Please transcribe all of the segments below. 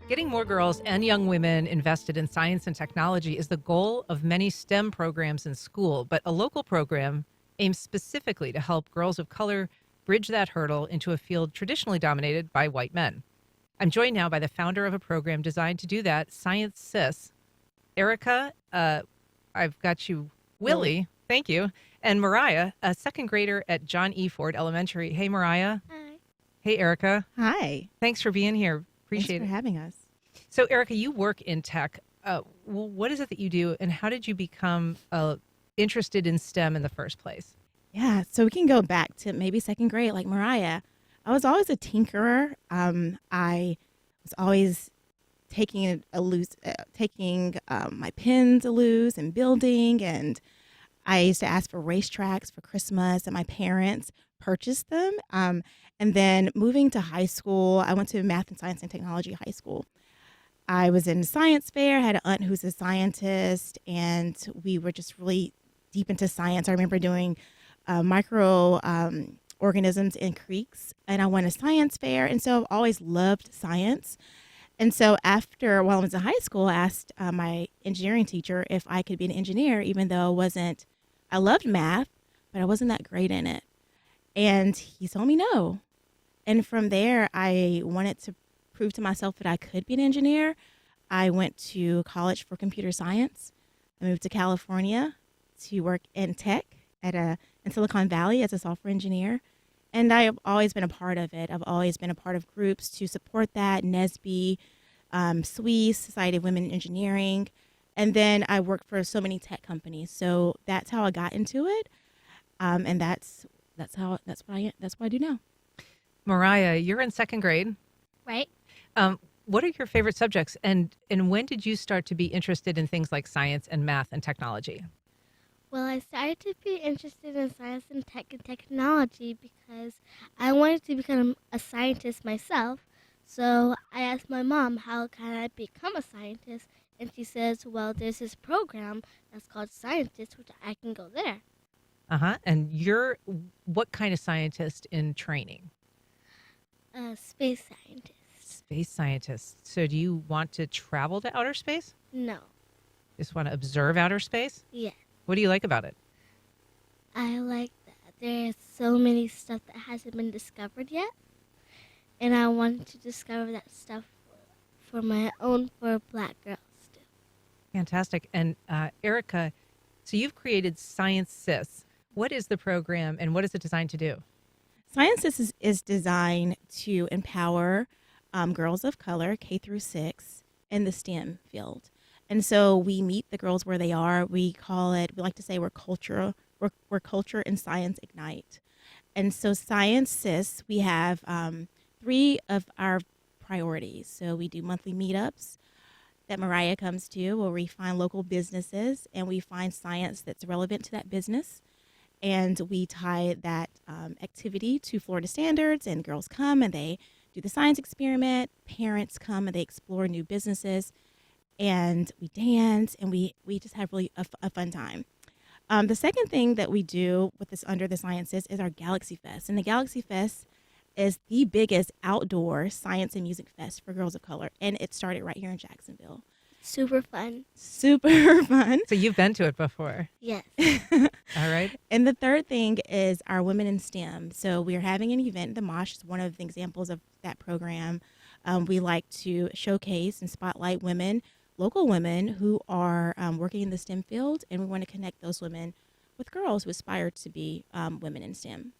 Getting more girls and young women invested in science and technology is the goal of many STEM programs in school, but a local program aims specifically to help girls of color bridge that hurdle into a field traditionally dominated by white men. I'm joined now by the founder of a program designed to do that, ScienceSis. Erica, I've got you, Willie, thank you, and Mariah, a second grader at John E. Ford Elementary. Hey, Mariah. Hi. Hey, Erica. Hi. Thanks for being here. Appreciate Thanks for having us. So, Erica, you work in tech. What is it that you do, and how did you become interested in STEM in the first place? Yeah, so we can go back to maybe second grade, like Mariah. I was always a tinkerer. I was always taking my pens loose and building, and I used to ask for racetracks for Christmas, and my parents purchased them. And then moving to high school, I went to Math and Science and Technology High School. I was in science fair, had an aunt who's a scientist, and we were just really deep into science. I remember doing micro organisms in creeks, and I went to science fair, and so I've always loved science. And so while I was in high school, I asked my engineering teacher if I could be an engineer, even though I loved math, but I wasn't that great in it. And he told me no. And from there, I wanted to prove to myself that I could be an engineer. I went to college for computer science. I moved to California to work in tech in Silicon Valley as a software engineer. And I have always been a part of it. I've always been a part of groups to support that, NSBE, SWIS, Society of Women in Engineering. And then I worked for so many tech companies. So that's how I got into it. And that's what I do now. Mariah, you're in second grade. Right? What are your favorite subjects, and when did you start to be interested in things like science and math and technology? Well, I started to be interested in science and tech and technology because I wanted to become a scientist myself. So I asked my mom, how can I become a scientist? And she says, well, there's this program that's called ScienceSis, which I can go there. And you're what kind of scientist in training? Space scientist. Space scientist. So do you want to travel to outer space? No. Just want to observe outer space? Yeah. What do you like about it? I like that there's so many stuff that hasn't been discovered yet. And I wanted to discover that stuff for black girls too. Fantastic. And Erica, so you've created ScienceSis. What is the program and what is it designed to do? ScienceSis is designed to empower girls of color, K through 6, in the STEM field. And so we meet the girls where they are. We like to say we're culture and science ignite. And so ScienceSis, we have 3 of our priorities. So we do monthly meetups that Mariah comes to, where we find local businesses and we find science that's relevant to that business. And we tie that activity to Florida standards, and girls come and they do the science experiment. Parents come and they explore new businesses, and we dance, and we just have really a fun time. The second thing that we do with this under the Sciences is our Galaxy Fest. And the Galaxy Fest is the biggest outdoor science and music fest for girls of color. And it started right here in Jacksonville. Super fun. Super fun. So you've been to it before. Yes. All right. And the third thing is our Women in STEM. So we're having an event. The Mosh is one of the examples of that program. We like to showcase and spotlight local women who are working in the STEM field, and we want to connect those women with girls who aspire to be women in STEM.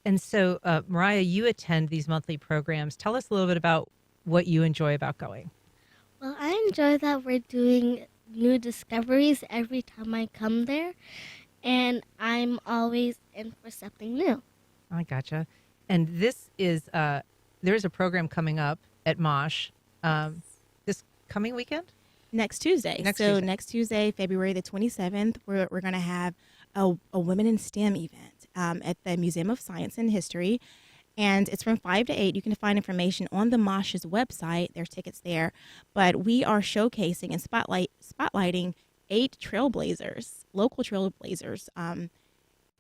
And so, Mariah, you attend these monthly programs. Tell us a little bit about what you enjoy about going. Well, I enjoy that we're doing new discoveries every time I come there, and I'm always in for something new. I gotcha. And this is there is a program coming up at Mosh this coming weekend? Next Tuesday. Next Tuesday, February the 27th, we're going to have a Women in STEM event at the Museum of Science and History. And it's from 5 to 8. You can find information on the Mosh's website. There's tickets there. But we are showcasing and spotlighting 8 trailblazers, local trailblazers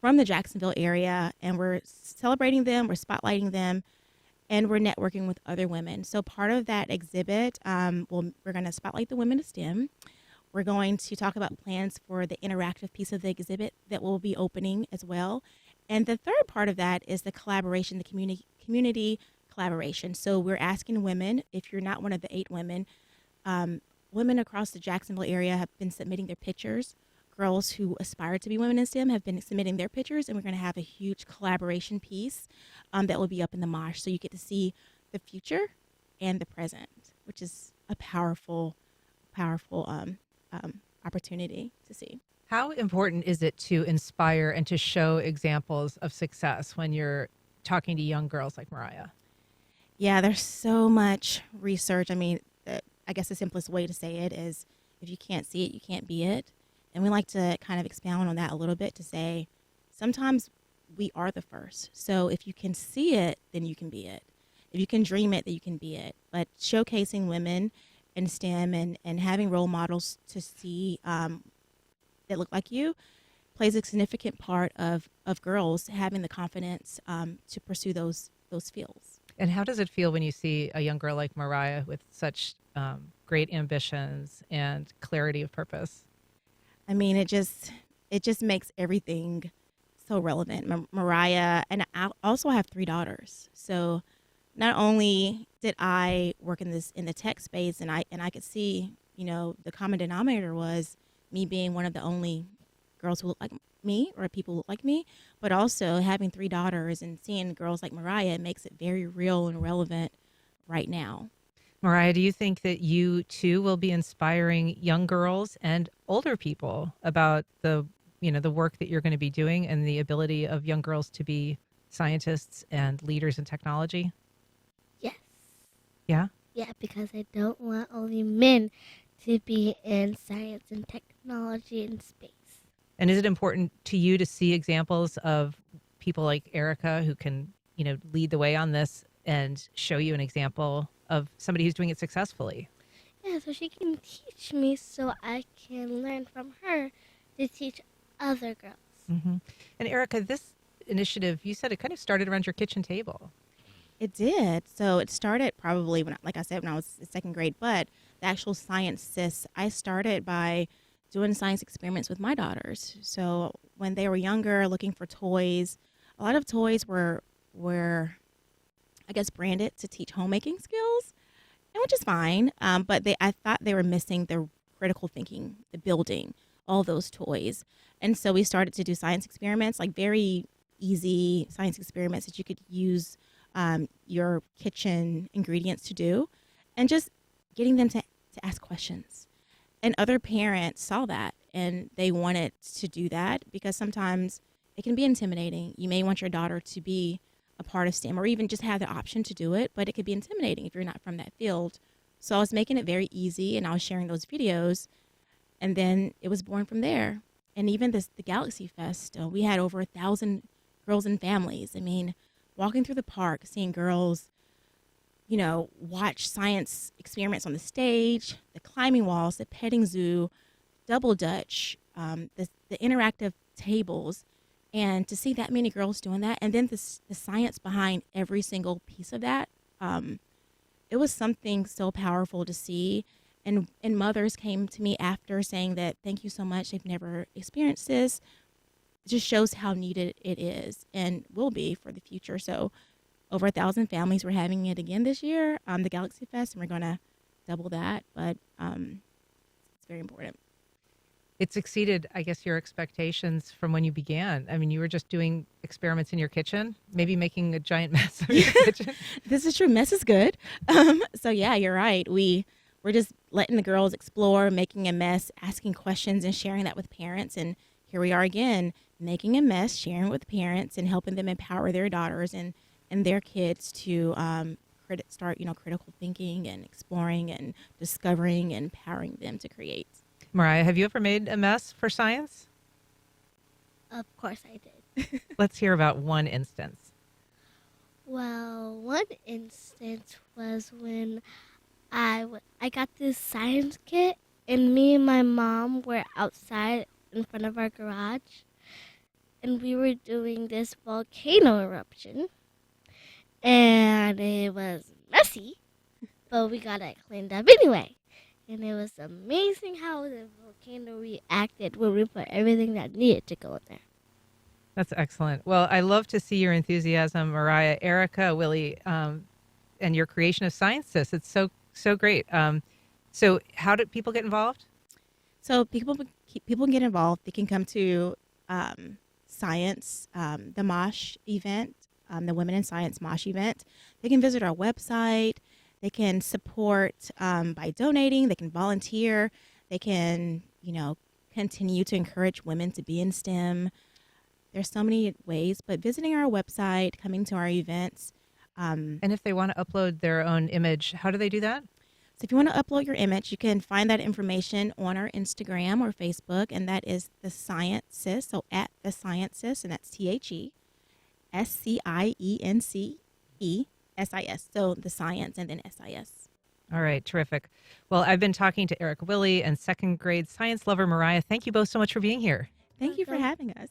from the Jacksonville area. And we're celebrating them. We're spotlighting them. and we're networking with other women. So part of that exhibit, we're going to spotlight the women of STEM. We're going to talk about plans for the interactive piece of the exhibit that will be opening as well. And the third part of that is the collaboration, the community collaboration. So we're asking women, if you're not one of the 8 women, women across the Jacksonville area have been submitting their pictures. Girls who aspire to be women in STEM have been submitting their pictures, and we're going to have a huge collaboration piece that will be up in the Mosh. So you get to see the future and the present, which is a powerful opportunity to see. How important is it to inspire and to show examples of success when you're talking to young girls like Mariah? Yeah, there's so much research. I mean, I guess the simplest way to say it is if you can't see it, you can't be it. And we like to kind of expound on that a little bit to say sometimes we are the first. So if you can see it, then you can be it. If you can dream it, then you can be it. But showcasing women in STEM and having role models to see that look like you plays a significant part of girls having the confidence to pursue those fields. And how does it feel when you see a young girl like Mariah with such great ambitions and clarity of purpose? I mean, it just makes everything so relevant. Mariah, and I also have 3 daughters. So not only did I work in the tech space, and I could see, the common denominator was me being one of the only girls who look like me or people who look like me, but also having 3 daughters and seeing girls like Mariah makes it very real and relevant right now. Mariah, do you think that you too will be inspiring young girls and older people about the work that you're going to be doing and the ability of young girls to be scientists and leaders in technology? Yes. Yeah? Yeah, because I don't want only men to be in science and technology and space. And is it important to you to see examples of people like Erica who can, lead the way on this and show you an example of somebody who's doing it successfully? Yeah, so she can teach me so I can learn from her to teach other girls. Mm-hmm. And Erica, this initiative, you said it kind of started around your kitchen table. It did. So it started probably when I was in 2nd grade, but the actual ScienceSis, I started by doing science experiments with my daughters. So when they were younger, looking for toys, a lot of toys were I guess branded to teach homemaking skills, and which is fine. But I thought they were missing the critical thinking, the building, all those toys. And so we started to do science experiments, like very easy science experiments that you could use your kitchen ingredients to do, and just getting them to ask questions. And other parents saw that and they wanted to do that because sometimes it can be intimidating. You may want your daughter to be a part of STEM or even just have the option to do it, but it could be intimidating if you're not from that field. So I was making it very easy and I was sharing those videos, and then it was born from there. And even the Galaxy Fest, we had over 1,000 girls and families. I mean, walking through the park, seeing girls, watch science experiments on the stage, the climbing walls, the petting zoo, double dutch, the interactive tables, and to see that many girls doing that, and then the science behind every single piece of that, it was something so powerful to see. And mothers came to me after saying that, thank you so much, they've never experienced this. It just shows how needed it is and will be for the future. So over 1,000 families, we're having it again this year, the Galaxy Fest, and we're going to double that, but it's very important. It's exceeded, I guess, your expectations from when you began. I mean, you were just doing experiments in your kitchen, maybe making a giant mess of your kitchen. This is true. Mess is good. So yeah, you're right. We're just letting the girls explore, making a mess, asking questions, and sharing that with parents. And here we are again, making a mess, sharing with parents, and helping them empower their daughters and their kids to start, critical thinking and exploring and discovering and empowering them to create. Mariah, have you ever made a mess for science? Of course I did. Let's hear about one instance. Well, one instance was when I got this science kit, and me and my mom were outside in front of our garage, and we were doing this volcano eruption. and it was messy, but we got it cleaned up anyway. And it was amazing how the volcano reacted when we put everything that needed to go in there. That's excellent. Well, I love to see your enthusiasm, Mariah, Erica, Willie, and your creation of ScienceSis. It's so great. So how do people get involved? So people get involved. They can come to science, the Mosh event, the Women in Science Mosh event. They can visit our website. They can support by donating. They can volunteer. They can, continue to encourage women to be in STEM. There's so many ways, but visiting our website, coming to our events. And if they want to upload their own image, how do they do that? So if you want to upload your image, you can find that information on our Instagram or Facebook, and that is the ScienceSis. So at the ScienceSis, and that's TheScienceSis. So the science and then SIS. All right, terrific. Well, I've been talking to Eric Willie and second grade science lover Mariah. Thank you both so much for being here. Thank you for having us.